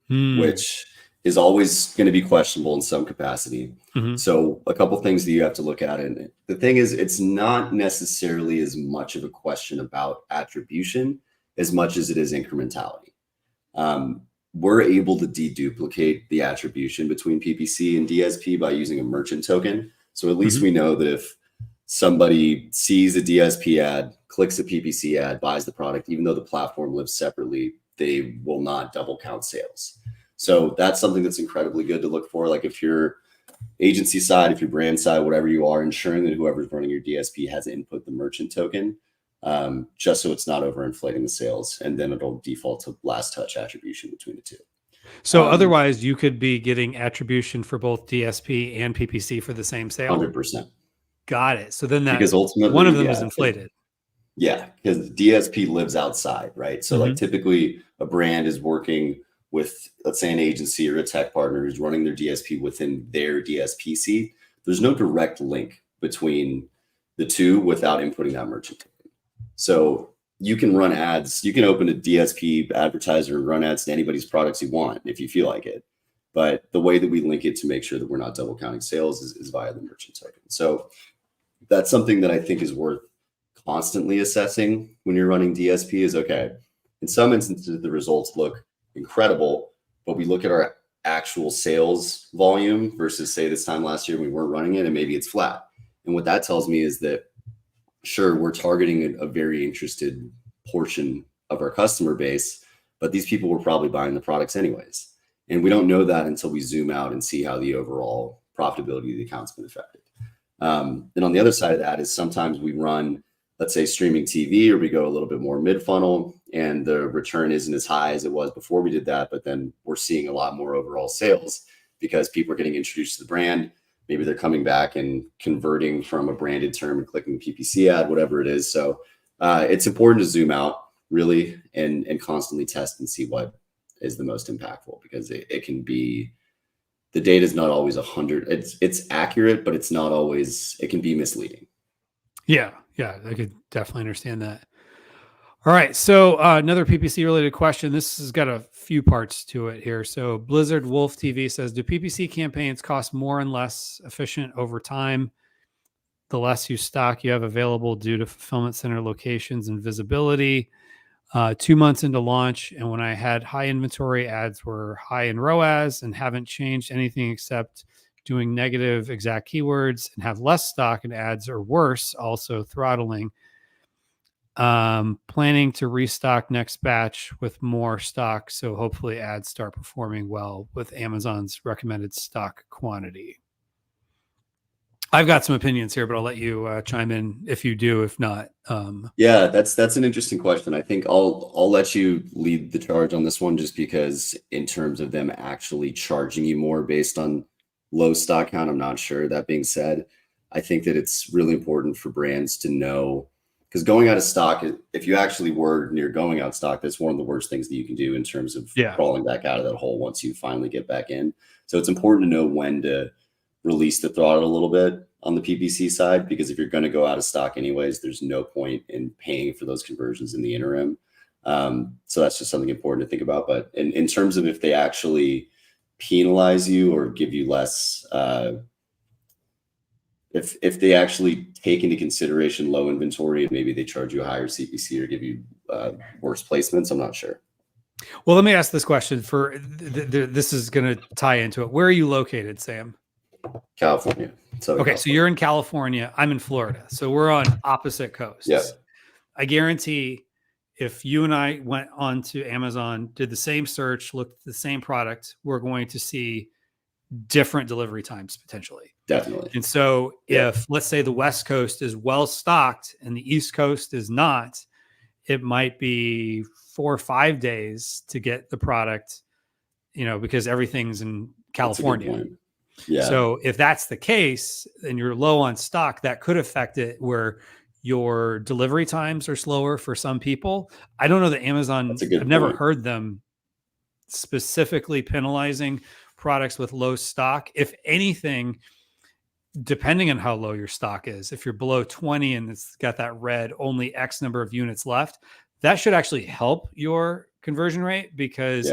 which is always going to be questionable in some capacity. So a couple things that you have to look at. And the thing is, it's not necessarily as much of a question about attribution as much as it is incrementality. We're able to deduplicate the attribution between PPC and DSP by using a merchant token. So at least we know that if somebody sees a DSP ad, clicks a PPC ad, buys the product, even though the platform lives separately, they will not double count sales. So that's something that's incredibly good to look for. Like if you're agency side, if you're brand side, whatever you are, ensuring that whoever's running your DSP has input the merchant token, just so it's not overinflating the sales, and then it'll default to last touch attribution between the two. So otherwise, you could be getting attribution for both DSP and PPC for the same sale. 100%. Got it. So then because ultimately one of them is inflated. Yeah, because DSP lives outside, right? So like typically a brand is working with, let's say, an agency or a tech partner who's running their DSP within their DSPC. There's no direct link between the two without inputting that merchant token. So you can run ads, you can open a DSP advertiser and run ads to anybody's products you want if you feel like it. But the way that we link it to make sure that we're not double counting sales is via the merchant token. So that's something that I think is worth constantly assessing when you're running DSP is, okay, in some instances, the results look incredible, but we look at our actual sales volume versus, say, this time last year we weren't running it and maybe it's flat. And what that tells me is that, sure, we're targeting a very interested portion of our customer base, but these people were probably buying the products anyways. And we don't know that until we zoom out and see how the overall profitability of the account's been affected. Then on the other side of that is sometimes we run, let's say, streaming TV, or we go a little bit more mid-funnel and the return isn't as high as it was before we did that, but then we're seeing a lot more overall sales because people are getting introduced to the brand. Maybe they're coming back and converting from a branded term and clicking PPC ad, whatever it is. So it's important to zoom out really and constantly test and see what is the most impactful, because it can be, the data is not always 100. It's accurate, but it's not always, it can be misleading. Yeah, I could definitely understand that. All right, so another PPC related question. This has got a few parts to it here. So Blizzard Wolf TV says, do PPC campaigns cost more and less efficient over time the less you stock you have available due to fulfillment center locations and visibility? 2 months into launch, and when I had high inventory, ads were high in ROAS and haven't changed anything except doing negative exact keywords, and have less stock and ads are worse, also throttling. Planning to restock next batch with more stock, so hopefully ads start performing well with Amazon's recommended stock quantity. I've got some opinions here, but I'll let you chime in if you do. If not, yeah, that's an interesting question. I think I'll let you lead the charge on this one, just because in terms of them actually charging you more based on low stock count, I'm not sure. That being said, I think that it's really important for brands to know, because going out of stock, if you actually were near going out of stock, that's one of the worst things that you can do in terms of crawling back out of that hole once you finally get back in. So it's important to know when to release the throttle a little bit on the PPC side, because if you're going to go out of stock anyways, there's no point in paying for those conversions in the interim. So that's just something important to think about. But in terms of if they actually penalize you or give you less, if they actually take into consideration low inventory and maybe they charge you a higher CPC or give you worse placements, I'm not sure. Well, let me ask this question for this is going to tie into it. Where are you located, Sam? California. Okay, so you're in California. I'm in Florida. So we're on opposite coasts. Yeah. I guarantee if you and I went onto Amazon, did the same search, looked at the same product, we're going to see different delivery times potentially. Definitely. And so if, let's say, the West Coast is well stocked and the East Coast is not, it might be 4 or 5 days to get the product, because everything's in California. Yeah. So if that's the case and you're low on stock, that could affect it where your delivery times are slower for some people. I don't know that Amazon, I've never heard them specifically penalizing products with low stock. If anything, depending on how low your stock is, if you're below 20 and it's got that red, only X number of units left, that should actually help your conversion rate, because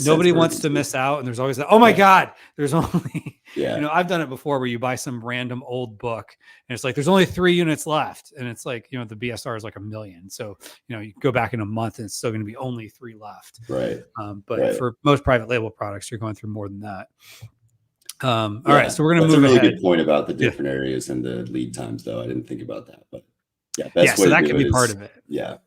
nobody wants to miss out. And there's always that, oh my God, there's only, I've done it before where you buy some random old book and it's like, there's only 3 units left. And it's like, the BSR is like 1 million. So, you go back in a month and it's still going to be only 3 left. Right. But for most private label products, you're going through more than that. All right. So we're going to move ahead. That's a really good point about the different areas and the lead times, though. I didn't think about that, but so that could be part of it. Yeah.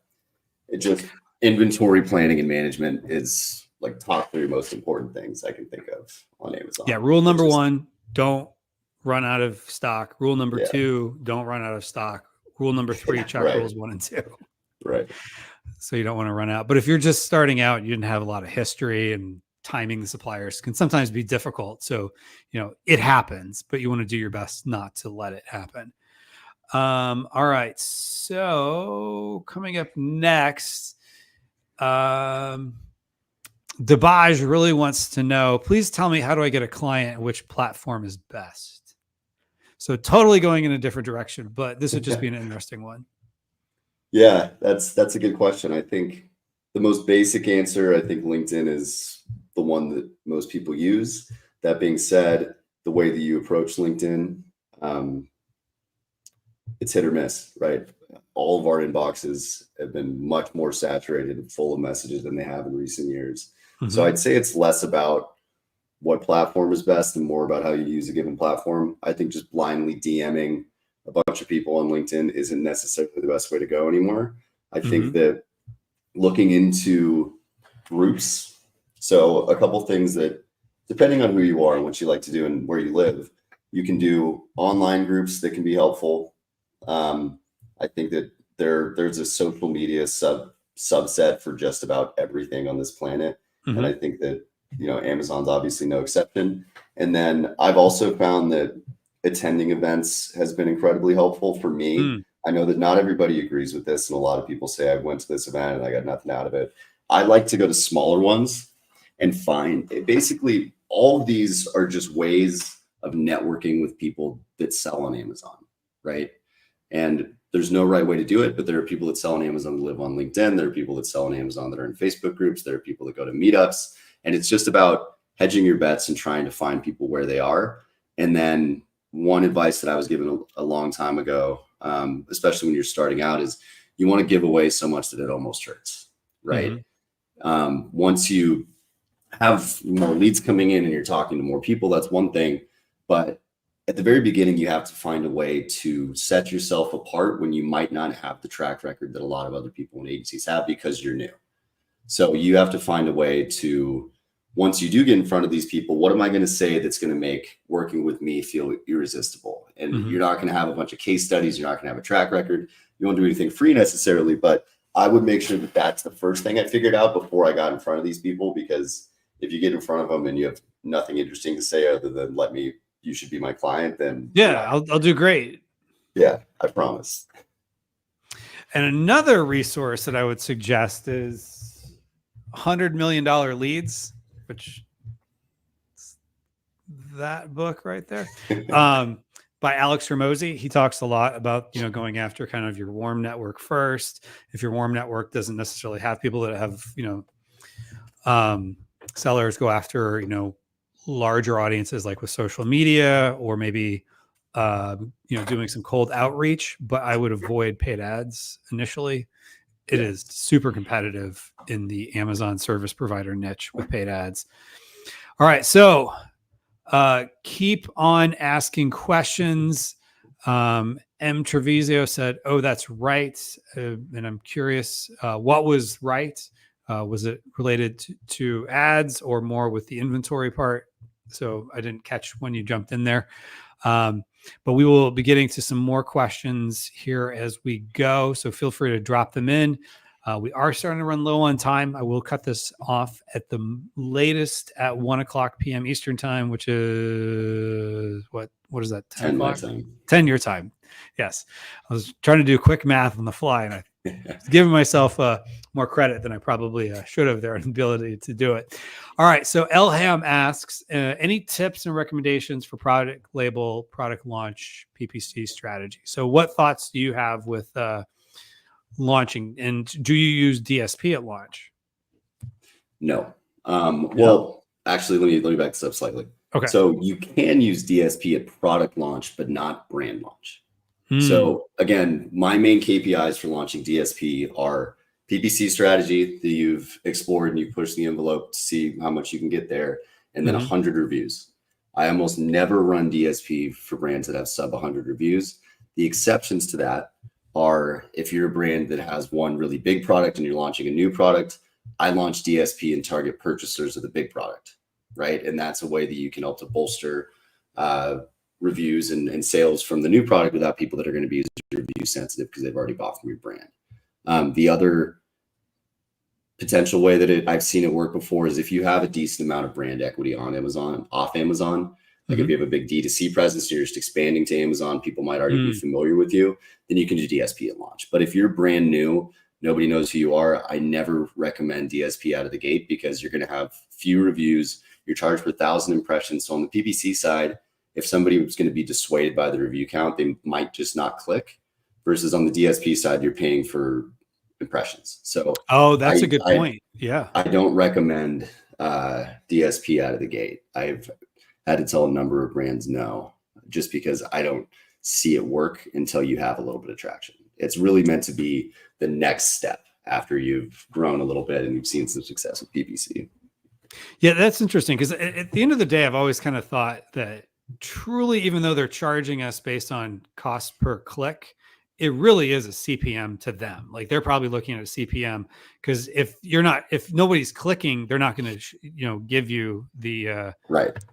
It just, inventory planning and management is like top 3 most important things I can think of on Amazon. Yeah. Rule number 1, don't run out of stock. Rule number 2, don't run out of stock. Rule number 3, check rules 1 and 2. Right. So you don't want to run out. But if you're just starting out, you didn't have a lot of history, and timing the suppliers can sometimes be difficult. So, it happens, but you want to do your best not to let it happen. All right. So coming up next, Dabaj really wants to know, please tell me, how do I get a client and which platform is best? So totally going in a different direction, but this would just be an interesting one. Yeah, that's a good question. I think the most basic answer, I think LinkedIn is the one that most people use. That being said, the way that you approach LinkedIn, it's hit or miss, right? All of our inboxes have been much more saturated and full of messages than they have in recent years. Mm-hmm. So I'd say it's less about what platform is best and more about how you use a given platform. I think just blindly DMing a bunch of people on LinkedIn isn't necessarily the best way to go anymore. I think that looking into groups, so a couple things that, depending on who you are and what you like to do and where you live, you can do online groups that can be helpful. I think that there's a social media subset for just about everything on this planet. And I think that, Amazon's obviously no exception. And then I've also found that attending events has been incredibly helpful for me. I know that not everybody agrees with this, and a lot of people say, I went to this event and I got nothing out of it. I like to go to smaller ones and find basically all of these are just ways of networking with people that sell on Amazon, right? And there's no right way to do it, but there are people that sell on Amazon that live on LinkedIn. There are people that sell on Amazon that are in Facebook groups. There are people that go to meetups. And it's just about hedging your bets and trying to find people where they are. And then one advice that I was given a long time ago, especially when you're starting out, is you want to give away so much that it almost hurts, right? Once you have more leads coming in and you're talking to more people, that's one thing. But at the very beginning, you have to find a way to set yourself apart when you might not have the track record that a lot of other people in agencies have because you're new. So you have to find a way to, once you do get in front of these people, what am I going to say that's going to make working with me feel irresistible? And you're not going to have a bunch of case studies. You're not going to have a track record. You won't do anything free necessarily, but I would make sure that that's the first thing I figured out before I got in front of these people, because if you get in front of them and you have nothing interesting to say other than you should be my client, then I'll do great. Yeah, I promise. And another resource that I would suggest is $100 million leads, which that book right there. By Alex Ramosi. He talks a lot about, going after kind of your warm network first. If your warm network doesn't necessarily have people that have, sellers, go after, larger audiences like with social media, or maybe, doing some cold outreach, but I would avoid paid ads initially. It is super competitive in the Amazon service provider niche with paid ads. All right. So, keep on asking questions. M. Treviso said, "Oh, that's right." And I'm curious, what was right? Was it related to ads or more with the inventory part? So I didn't catch when you jumped in there. But we will be getting to some more questions here as we go. So feel free to drop them in. We are starting to run low on time. I will cut this off at the latest at 1:00 p.m. Eastern time, which is what is that? 10 o'clock? 10 your time. Yes. I was trying to do quick math on the fly, and I was giving myself more credit than I probably should have there, an ability to do it. All right. So Elham asks, any tips and recommendations for product label, product launch, PPC strategy? So what thoughts do you have with launching, and do you use DSP at launch? No. Well, actually, let me back this up slightly. Okay. So you can use DSP at product launch, but not brand launch. So again, my main KPIs for launching DSP are PPC strategy that you've explored and you push the envelope to see how much you can get there, and then 100 reviews. I almost never run DSP for brands that have sub 100 reviews. The exceptions to that are if you're a brand that has one really big product and you're launching a new product, I launch DSP and target purchasers of the big product, right? And that's a way that you can help to bolster reviews and sales from the new product without people that are going to be review sensitive because they've already bought from your brand. The other potential way that I've seen it work before is if you have a decent amount of brand equity on Amazon, off Amazon, like if you have a big D2C presence, you're just expanding to Amazon, people might already be familiar with you, then you can do DSP at launch. But if you're brand new, nobody knows who you are, I never recommend DSP out of the gate because you're going to have few reviews. You're charged per 1,000 impressions. So on the PPC side, if somebody was going to be dissuaded by the review count, they might just not click. Versus on the DSP side, you're paying for impressions. So that's a good point. Yeah, I don't recommend DSP out of the gate. I've had to tell a number of brands no, just because I don't see it work until you have a little bit of traction. It's really meant to be the next step after you've grown a little bit and you've seen some success with PPC. Yeah, that's interesting because at the end of the day, I've always kind of thought that truly, even though they're charging us based on cost per click, it really is a CPM to them. Like they're probably looking at a CPM because if nobody's clicking, they're not going to, give you the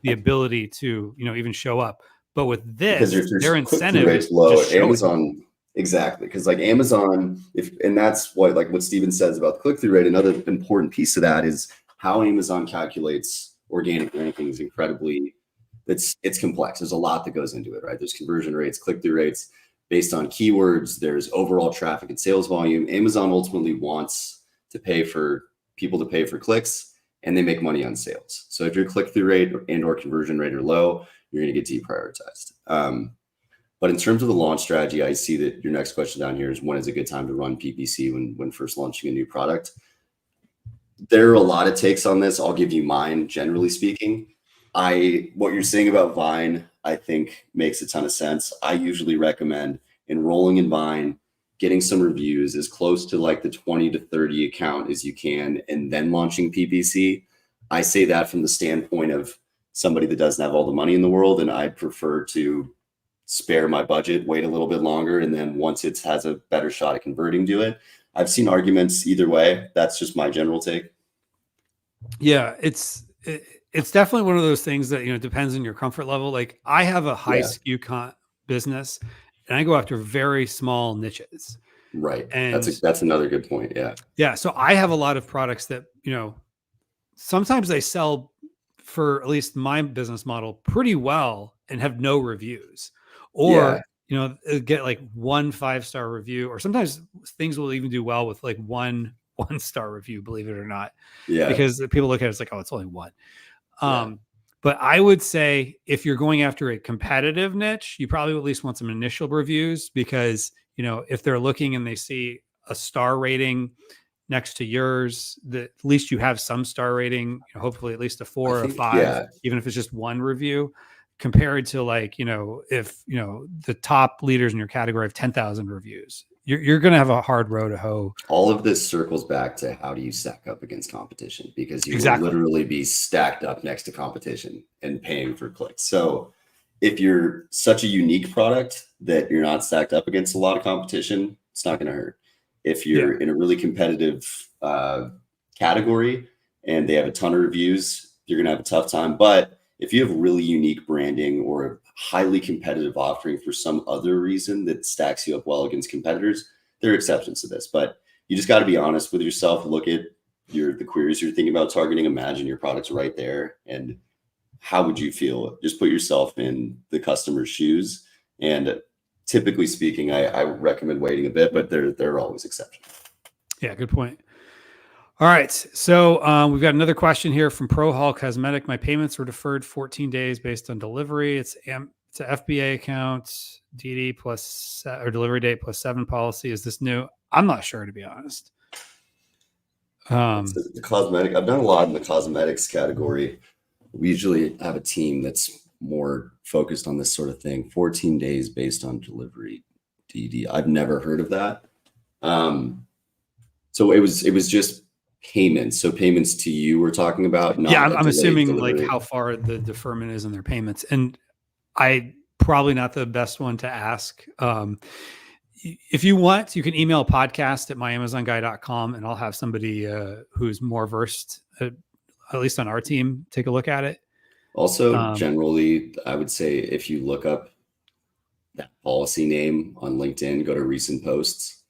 ability to, even show up. But with this, their incentive is low at Amazon. Exactly. Because like Amazon, and that's what Steven says about the click-through rate. Another important piece of that is how Amazon calculates organic rankings incredibly. It's complex. There's a lot that goes into it, right? There's conversion rates, click-through rates based on keywords. There's overall traffic and sales volume. Amazon ultimately wants to pay for people to pay for clicks, and they make money on sales. So if your click-through rate and or conversion rate are low, you're going to get deprioritized. But in terms of the launch strategy, I see that your next question down here is when is a good time to run PPC when first launching a new product? There are a lot of takes on this. I'll give you mine, generally speaking. What you're saying about Vine, I think makes a ton of sense. I usually recommend enrolling in Vine, getting some reviews as close to like the 20 to 30 account as you can, and then launching PPC. I say that from the standpoint of somebody that doesn't have all the money in the world, and I'd prefer to spare my budget, wait a little bit longer, and then once it has a better shot at converting, do it. I've seen arguments either way. That's just my general take. Yeah, it's definitely one of those things that, depends on your comfort level. Like I have a high SKU business and I go after very small niches. Right. And that's another good point. Yeah. Yeah. So I have a lot of products that, sometimes they sell for at least my business model pretty well and have no reviews, or, get like 1 5-star review, or sometimes things will even do well with like 1 1-star review, believe it or not. Yeah. Because people look at it, it's like, oh, it's only 1. But I would say if you're going after a competitive niche, you probably at least want some initial reviews, because, if they're looking and they see a star rating next to yours, that at least you have some star rating, hopefully at least a 4 or a 5, even if it's just one review, compared to if, the top leaders in your category have 10,000 reviews. You're going to have a hard row to hoe. All of this circles back to how do you stack up against competition, because you will literally be stacked up next to competition and paying for clicks. So if you're such a unique product that you're not stacked up against a lot of competition, it's not going to hurt. If you're in a really competitive category and they have a ton of reviews, you're going to have a tough time. But if you have really unique branding or a highly competitive offering for some other reason that stacks you up well against competitors, there are exceptions to this. But you just got to be honest with yourself. Look at the queries you're thinking about targeting. Imagine your product's right there, and how would you feel? Just put yourself in the customer's shoes. And typically speaking, I recommend waiting a bit, but there are always exceptions. Yeah, good point. All right. So we've got another question here from Pro Hall Cosmetic. My payments were deferred 14 days based on delivery. It's an FBA account, DD plus or delivery date plus 7 policy. Is this new? I'm not sure, to be honest. The cosmetic, I've done a lot in the cosmetics category. We usually have a team that's more focused on this sort of thing. 14 days based on delivery DD. I've never heard of that. So it was just payments. So payments to you we're talking about. Not I'm assuming delivery. Like how far the deferment is in their payments. And I probably not the best one to ask. If you want, you can email podcast@myamazonguy.com and I'll have somebody who's more versed, at least on our team, take a look at it. Also, generally, I would say if you look up that policy name on LinkedIn, go to recent posts.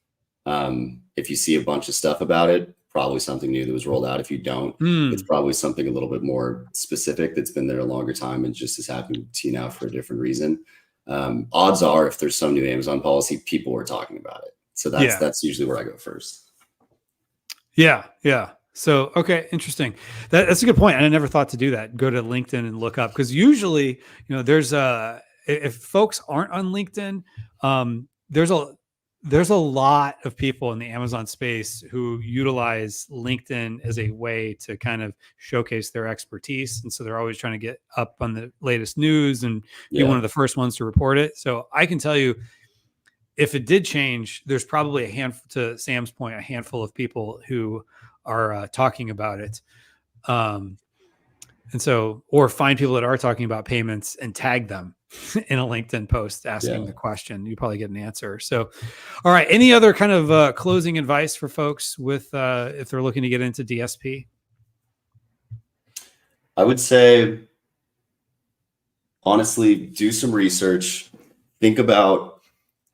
If you see a bunch of stuff about it, probably something new that was rolled out. If you don't, it's probably something a little bit more specific that's been there a longer time and just is happening to you now for a different reason. Odds are, if there's some new Amazon policy, people are talking about it. So that's usually where I go first. Yeah. So, okay, interesting. That's a good point. And I never thought to do that. Go to LinkedIn and look up, because usually, there's if folks aren't on LinkedIn, there's a lot of people in the Amazon space who utilize LinkedIn as a way to kind of showcase their expertise. And so they're always trying to get up on the latest news and be one of the first ones to report it. So I can tell you, if it did change, there's probably to Sam's point, a handful of people who are talking about it. And so, or find people that are talking about payments and tag them in a LinkedIn post asking the question. You probably get an answer. So, all right. Any other kind of closing advice for folks with if they're looking to get into DSP? I would say, honestly, do some research. Think about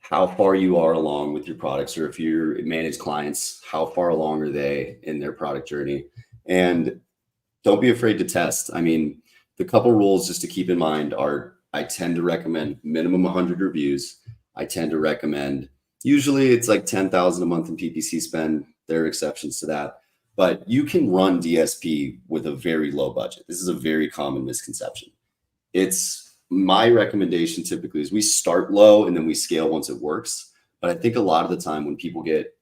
how far you are along with your products, or if you're managed clients, how far along are they in their product journey? And don't be afraid to test. I mean, the couple rules just to keep in mind are, I tend to recommend minimum 100 reviews. I tend to recommend, usually it's like 10,000 a month in PPC spend. There are exceptions to that, but you can run DSP with a very low budget. This is a very common misconception. It's my recommendation typically is we start low and then we scale once it works. But I think a lot of the time when people get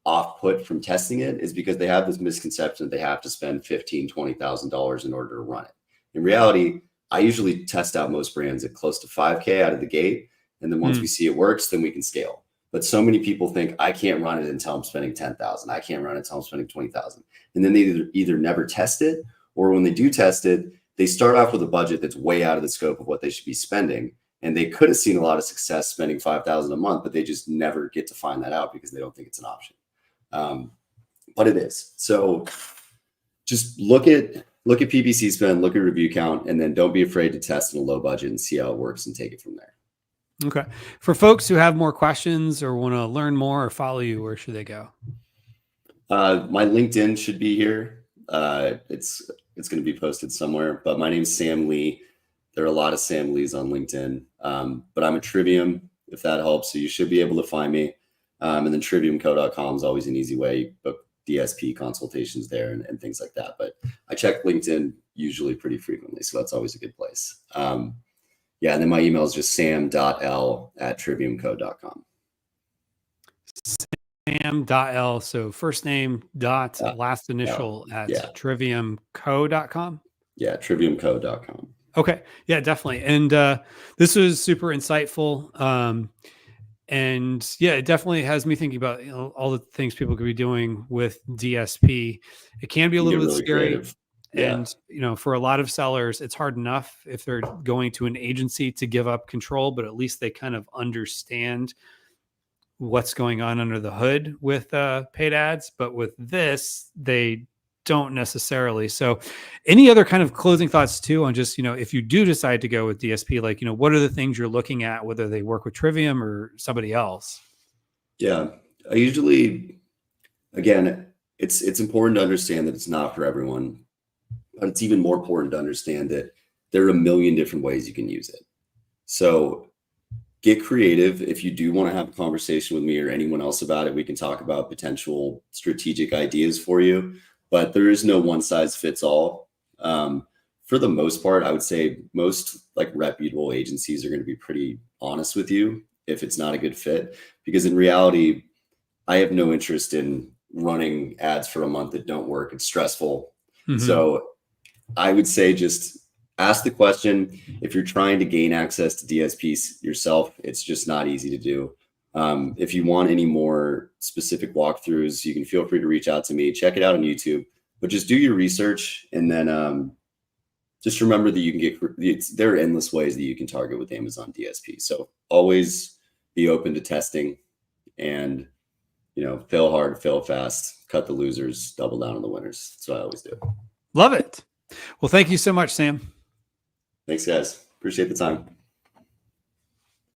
off put from testing it is because they have this misconception that they have to spend $15,000, $20,000 in order to run it. In reality, I usually test out most brands at close to 5K out of the gate. And then once we see it works, then we can scale. But so many people think I can't run it until I'm spending 10,000. I can't run it until I'm spending 20,000. And then they either never test it, or when they do test it, they start off with a budget that's way out of the scope of what they should be spending. And they could have seen a lot of success spending 5,000 a month, but they just never get to find that out because they don't think it's an option. But it is. So just look at PPC spend, look at review count, and then don't be afraid to test in a low budget and see how it works and take it from there. Okay. For folks who have more questions or want to learn more or follow you, where should they go? My LinkedIn should be here. It's going to be posted somewhere, but my name's Sam Lee. There are a lot of Sam Lees on LinkedIn, but I'm a Trivium, if that helps. So you should be able to find me. And then triviumco.com is always an easy way. You book DSP consultations there and things like that. But I check LinkedIn usually pretty frequently. So that's always a good place. Yeah. And then my email is just sam.l@triviumco.com. Sam.l. So first name dot last initial at triviumco.com. Yeah. Triviumco.com. Okay. Yeah, definitely. And this was super insightful. And yeah, it definitely has me thinking about all the things people could be doing with DSP. It can be a little bit really scary. Creative. And, for a lot of sellers, it's hard enough if they're going to an agency to give up control, but at least they kind of understand what's going on under the hood with paid ads. But with this, they don't necessarily. So any other kind of closing thoughts too on just, if you do decide to go with DSP, like, what are the things you're looking at, whether they work with Trivium or somebody else? Yeah. I usually, again, it's important to understand that it's not for everyone, but it's even more important to understand that there are a million different ways you can use it. So get creative. If you do want to have a conversation with me or anyone else about it, we can talk about potential strategic ideas for you. But there is no one size fits all. For the most part, I would say most reputable agencies are going to be pretty honest with you if it's not a good fit, because in reality, I have no interest in running ads for a month that don't work. It's stressful. Mm-hmm. So I would say just ask the question. If you're trying to gain access to DSPs yourself, it's just not easy to do. If you want any more specific walkthroughs, you can feel free to reach out to me. Check it out on YouTube, but just do your research. And then just remember that you can there are endless ways that you can target with Amazon DSP. So always be open to testing and, fail hard, fail fast, cut the losers, double down on the winners. That's what I always do. Love it. Well, thank you so much, Sam. Thanks, guys. Appreciate the time.